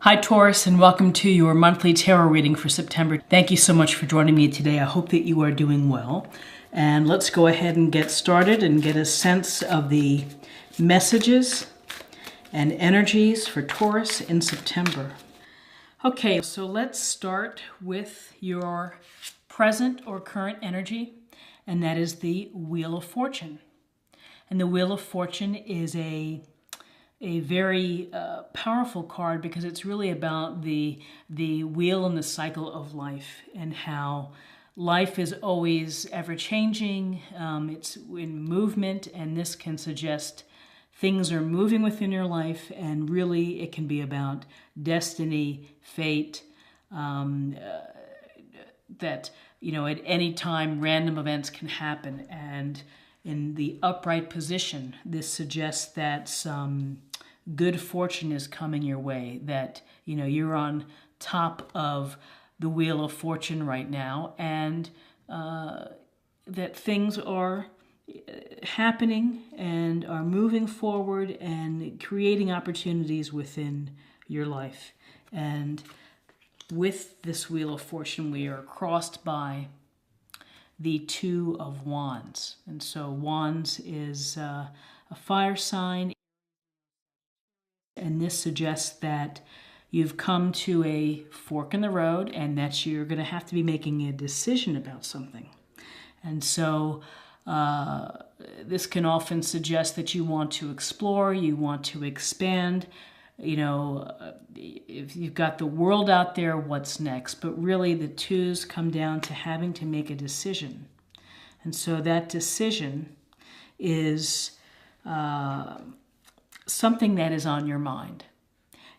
Hi Taurus, and welcome to your monthly tarot reading for September. Thank you so much for joining me today. I hope that you are doing well. And let's go ahead and get started and get a sense of the messages and energies for Taurus in September. Okay, so let's start with your present or current energy, and that is the Wheel of Fortune. And the Wheel of Fortune is a very powerful card because it's really about the wheel and the cycle of life and how life is always ever-changing. It's in movement, and this can suggest things are moving within your life, and really it can be about destiny, fate, that, you know, at any time random events can happen. And in the upright position, this suggests that some good fortune is coming your way, that, you know, you're on top of the Wheel of Fortune right now, and that things are happening and are moving forward and creating opportunities within your life. And with this Wheel of Fortune, we are crossed by the Two of Wands. And so Wands is a fire sign, and this suggests that you've come to a fork in the road and that you're going to have to be making a decision about something. And so this can often suggest that you want to explore, you want to expand. You know, if you've got the world out there, what's next? But really the twos come down to having to make a decision. And so that decision is something that is on your mind.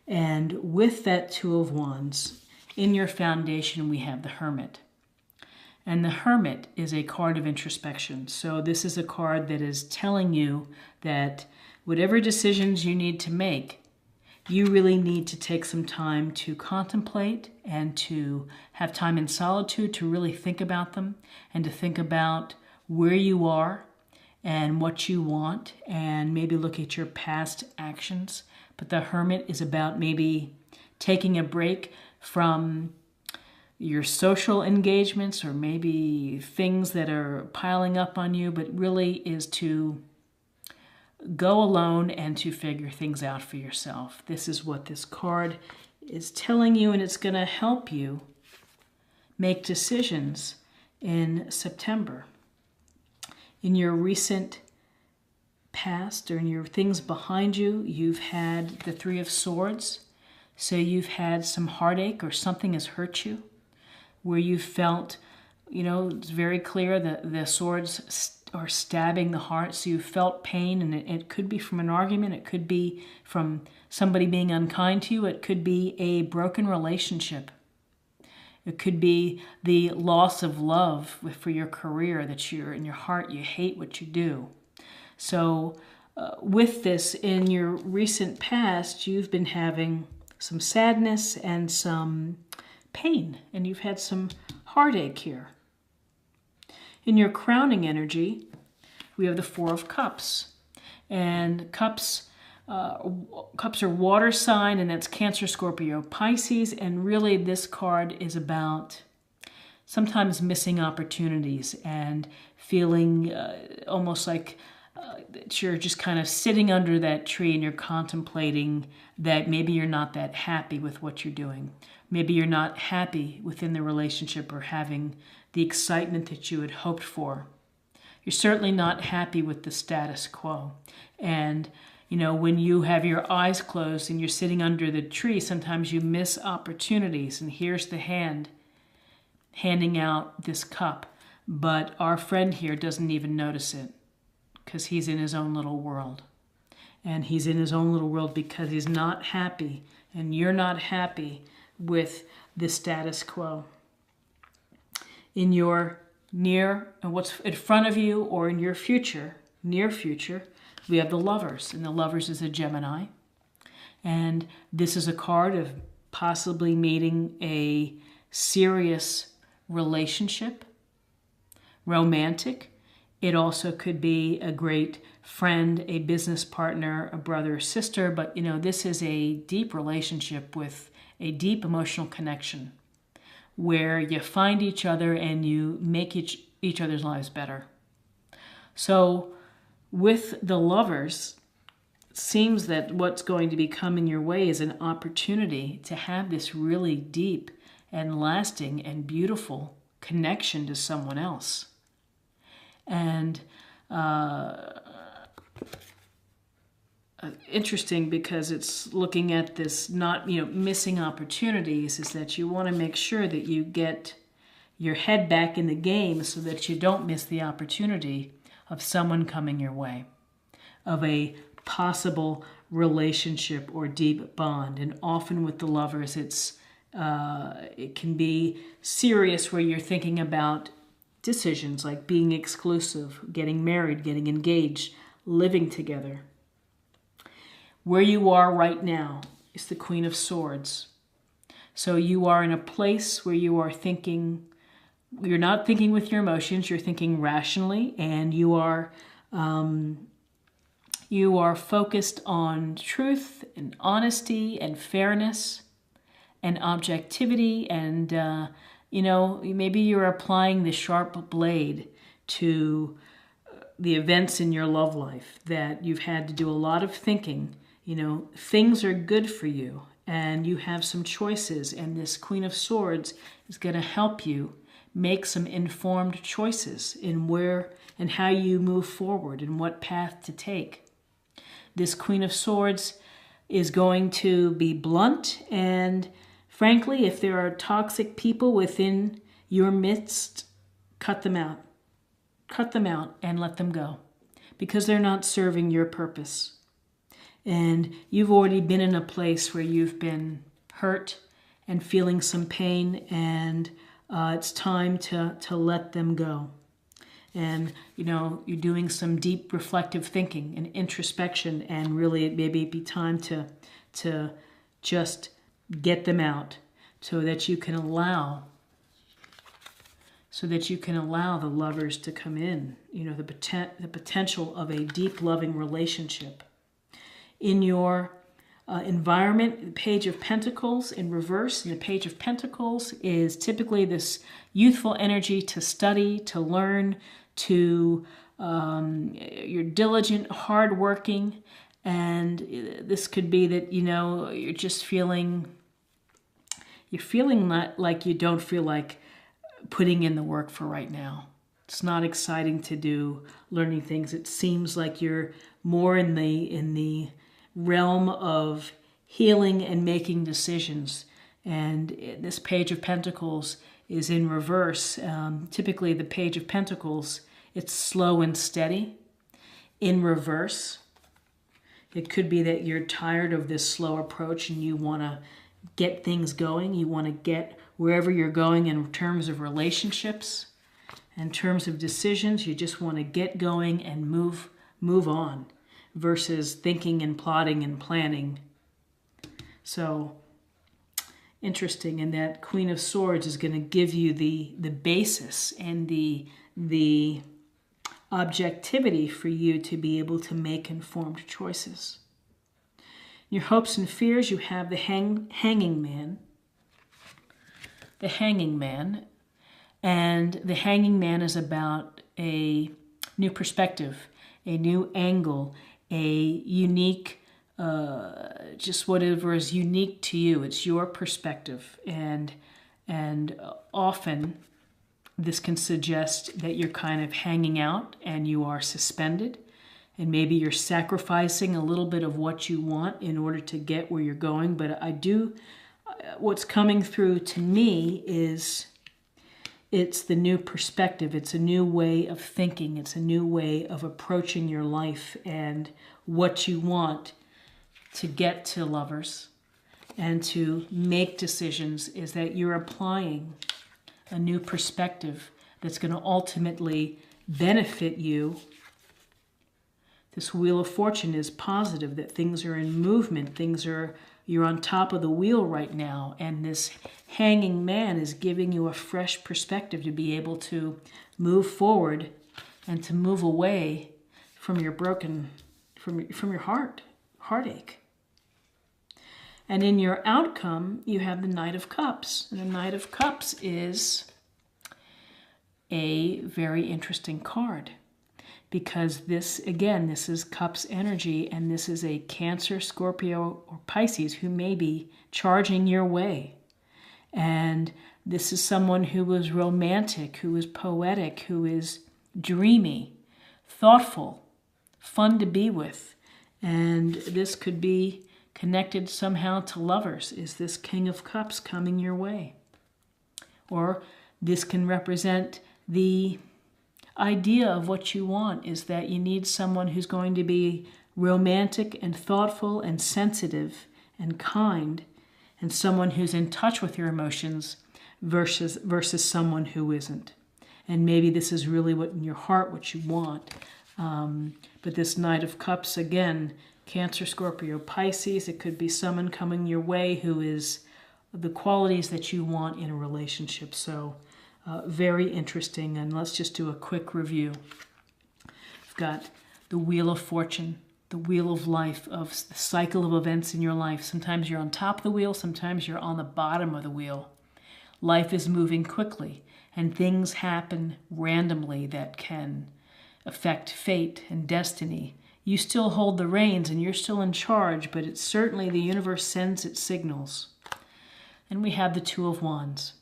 And with that Two of Wands, in your foundation we have the Hermit. And the Hermit is a card of introspection. So this is a card that is telling you that whatever decisions you need to make, you really need to take some time to contemplate and to have time in solitude to really think about them, and to think about where you are and what you want, and maybe look at your past actions. But the Hermit is about maybe taking a break from your social engagements or maybe things that are piling up on you, but really is to go alone and to figure things out for yourself. This is what this card is telling you, and it's going to help you make decisions in September. In your recent past, or in your things behind you, you've had the Three of Swords. So you've had some heartache, or something has hurt you, where you felt, you know, it's very clear that the swords are stabbing the heart. So you felt pain, and it could be from an argument, it could be from somebody being unkind to you, it could be a broken relationship, it could be the loss of love for your career, that you're in your heart, you hate what you do. So with this, in your recent past, you've been having some sadness and some pain, and you've had some heartache here. In your crowning energy, we have the Four of Cups. And cups are water sign, and that's Cancer, Scorpio, Pisces. And really this card is about sometimes missing opportunities and feeling almost like that you're just kind of sitting under that tree and you're contemplating that maybe you're not that happy with what you're doing. Maybe you're not happy within the relationship or having the excitement that you had hoped for. You're certainly not happy with the status quo. And, you know, when you have your eyes closed and you're sitting under the tree, sometimes you miss opportunities. And here's the hand handing out this cup. But our friend here doesn't even notice it because he's in his own little world. And he's in his own little world because he's not happy. And you're not happy with the status quo. In your what's in front of you, or in your future, near future, we have the Lovers. And the Lovers is a Gemini. And this is a card of possibly meeting a serious relationship, romantic. It also could be a great friend, a business partner, a brother or sister, but this is a deep relationship with a deep emotional connection where you find each other and you make each other's lives better. So with the Lovers, it seems that what's going to be coming your way is an opportunity to have this really deep and lasting and beautiful connection to someone else. And interesting, because it's looking at this not missing opportunities, is that you want to make sure that you get your head back in the game so that you don't miss the opportunity of someone coming your way, of a possible relationship or deep bond. And often with the Lovers, it can be serious, where you're thinking about decisions like being exclusive, getting married, getting engaged, living together. Where you are right now is the Queen of Swords. So you are in a place where you are thinking, you're not thinking with your emotions, you're thinking rationally, and you are focused on truth and honesty and fairness and objectivity, and maybe you're applying the sharp blade to the events in your love life that you've had to do a lot of thinking. Things are good for you and you have some choices, and this Queen of Swords is going to help you make some informed choices in where and how you move forward and what path to take. This Queen of Swords is going to be blunt, and frankly, if there are toxic people within your midst, cut them out. Cut them out and let them go, because they're not serving your purpose. And you've already been in a place where you've been hurt and feeling some pain, and it's time to let them go. And, you're doing some deep reflective thinking and introspection, and really it may be time to just get them out so that you can allow the Lovers to come in, the potential of a deep loving relationship. In your environment, the Page of Pentacles in reverse, and the Page of Pentacles is typically this youthful energy to study, to learn, to you're diligent, hardworking, and this could be that you're just feeling like you don't feel like putting in the work for right now. It's not exciting to do learning things. It seems like you're more in the realm of healing and making decisions. And this Page of Pentacles is in reverse. Typically the Page of Pentacles, it's slow and steady. In reverse, it could be that you're tired of this slow approach and you want to get things going. You want to get wherever you're going in terms of relationships, in terms of decisions. You just want to get going and move on, versus thinking and plotting and planning. So interesting, and that Queen of Swords is going to give you the basis and the objectivity for you to be able to make informed choices. Your hopes and fears, you have the Hanging Man. The Hanging Man. And the Hanging Man is about a new perspective, a new angle, a unique, just whatever is unique to you. It's your perspective. And often this can suggest that you're kind of hanging out and you are suspended. And maybe you're sacrificing a little bit of what you want in order to get where you're going. But what's coming through to me is it's the new perspective. It's a new way of thinking. It's a new way of approaching your life and what you want to get to Lovers and to make decisions, is that you're applying a new perspective that's going to ultimately benefit you. This Wheel of Fortune is positive, that things are in movement, you're on top of the wheel right now, and this Hanging Man is giving you a fresh perspective to be able to move forward and to move away from your heartache. And in your outcome, you have the Knight of Cups. And the Knight of Cups is a very interesting card because this is Cups energy, and this is a Cancer, Scorpio, or Pisces who may be charging your way. And this is someone who is romantic, who is poetic, who is dreamy, thoughtful, fun to be with. And this could be connected somehow to lovers. Is this King of Cups coming your way? Or this can represent the idea of what you want, is that you need someone who's going to be romantic and thoughtful and sensitive and kind, and someone who's in touch with your emotions versus someone who isn't. And maybe this is really what in your heart, what you want. But this Knight of Cups, again, Cancer, Scorpio, Pisces, it could be someone coming your way who is the qualities that you want in a relationship. So very interesting. And let's just do a quick review. We've got the Wheel of Fortune, the wheel of life, of the cycle of events in your life. Sometimes you're on top of the wheel, sometimes you're on the bottom of the wheel. Life is moving quickly, and things happen randomly that can affect fate and destiny. You still hold the reins and you're still in charge, but it's certainly the universe sends its signals. And we have the Two of Wands,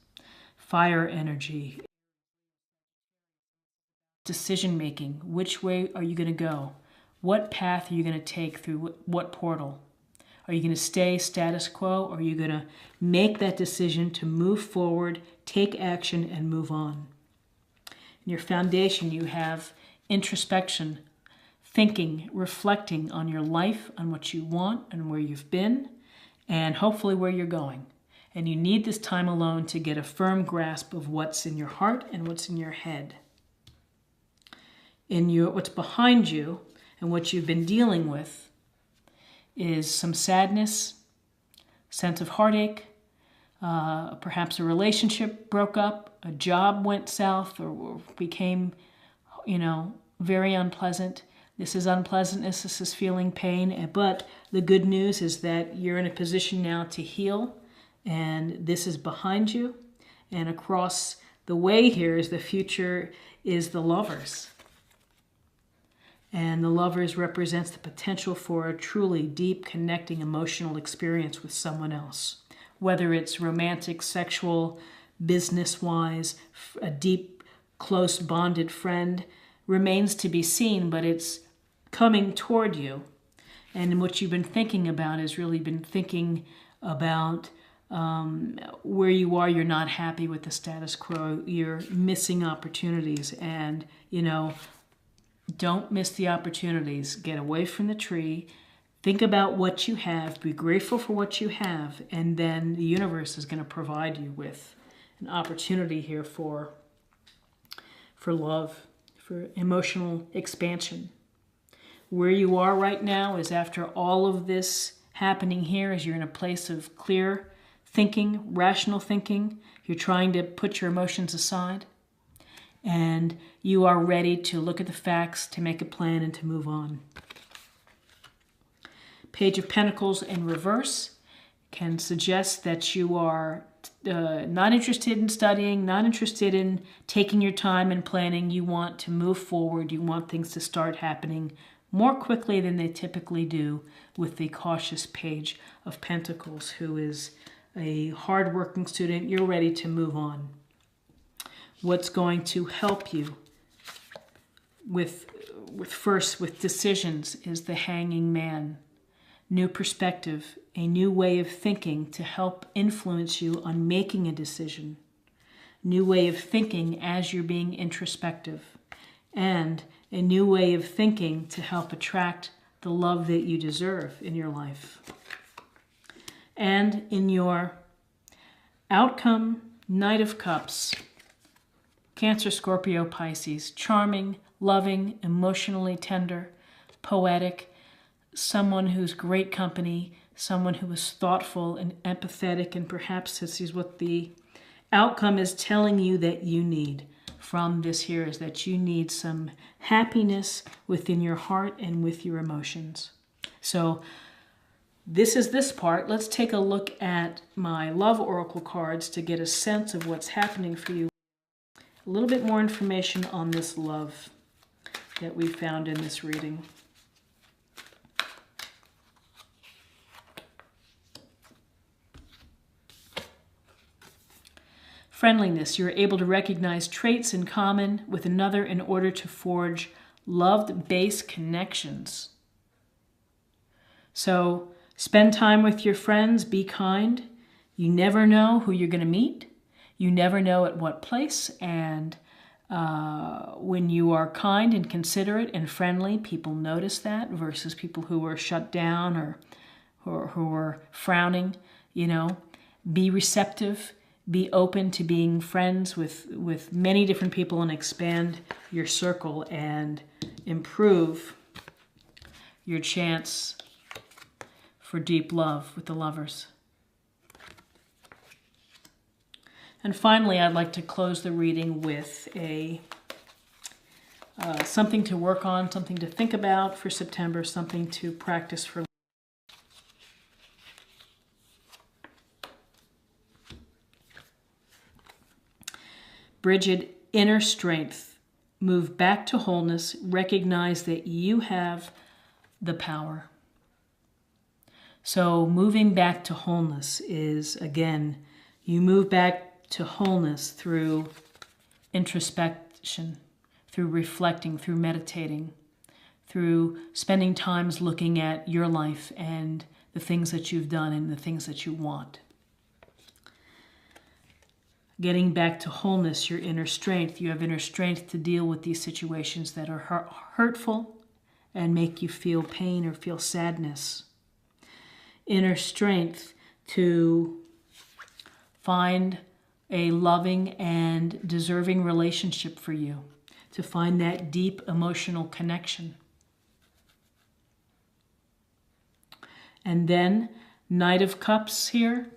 fire energy, decision making. Which way are you going to go? What path are you going to take through what portal? Are you going to stay status quo, or are you going to make that decision to move forward, take action, and move on? In your foundation, you have introspection, thinking, reflecting on your life, on what you want and where you've been, and hopefully where you're going. And you need this time alone to get a firm grasp of what's in your heart and what's in your head. What's behind you and what you've been dealing with is some sadness, sense of heartache, perhaps a relationship broke up, a job went south or became, very unpleasant. This is unpleasantness, this is feeling pain, but the good news is that you're in a position now to heal, and this is behind you. And across the way here is the future, is the Lovers. And the Lovers represents the potential for a truly deep, connecting, emotional experience with someone else. Whether it's romantic, sexual, business-wise, a deep, close, bonded friend, remains to be seen, but it's coming toward you. And what you've been thinking about is really been thinking about where you are. You're not happy with the status quo. You're missing opportunities. And, don't miss the opportunities. Get away from the tree. Think about what you have. Be grateful for what you have. And then the universe is going to provide you with an opportunity here for love, for emotional expansion. Where you are right now is, after all of this happening here, is you're in a place of clear thinking, rational thinking. You're trying to put your emotions aside. And you are ready to look at the facts, to make a plan, and to move on. Page of Pentacles in reverse can suggest that you are not interested in studying, not interested in taking your time and planning. You want to move forward. You want things to start happening more quickly than they typically do with the cautious Page of Pentacles, who is a hardworking student. You're ready to move on. What's going to help you with decisions is the Hanging Man. New perspective, a new way of thinking to help influence you on making a decision. New way of thinking as you're being introspective. And a new way of thinking to help attract the love that you deserve in your life. And in your outcome, Knight of Cups, Cancer, Scorpio, Pisces, charming, loving, emotionally tender, poetic, someone who's great company, someone who is thoughtful and empathetic, and perhaps this is what the outcome is telling you that you need. from this here is that you need some happiness within your heart and with your emotions. So this is this part. Let's take a look at my love oracle cards to get a sense of what's happening for you. A little bit more information on this love that we found in this reading. Friendliness. You're able to recognize traits in common with another in order to forge love-based connections. So spend time with your friends. Be kind. You never know who you're going to meet. You never know at what place. And when you are kind and considerate and friendly, people notice that versus people who are shut down or who are frowning. You know, be receptive. Be open to being friends with many different people and expand your circle and improve your chance for deep love with the lovers. And finally, I'd like to close the reading with something to work on, something to think about for September, something to practice for. Bridget, inner strength. Move back to wholeness. Recognize that you have the power. So moving back to wholeness is, again, you move back to wholeness through introspection, through reflecting, through meditating, through spending times looking at your life and the things that you've done and the things that you want. Getting back to wholeness, your inner strength. You have inner strength to deal with these situations that are hurtful and make you feel pain or feel sadness. Inner strength to find a loving and deserving relationship for you, to find that deep emotional connection. And then Knight of Cups here,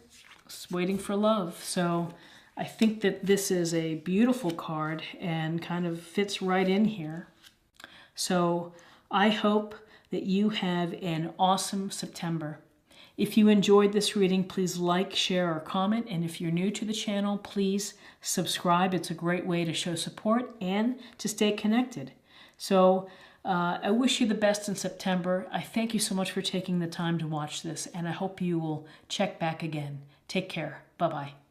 waiting for love. So I think that this is a beautiful card and kind of fits right in here. So I hope that you have an awesome September. If you enjoyed this reading, please like, share, or comment. And if you're new to the channel, please subscribe. It's a great way to show support and to stay connected. So I wish you the best in September. I thank you so much for taking the time to watch this, and I hope you will check back again. Take care. Bye-bye.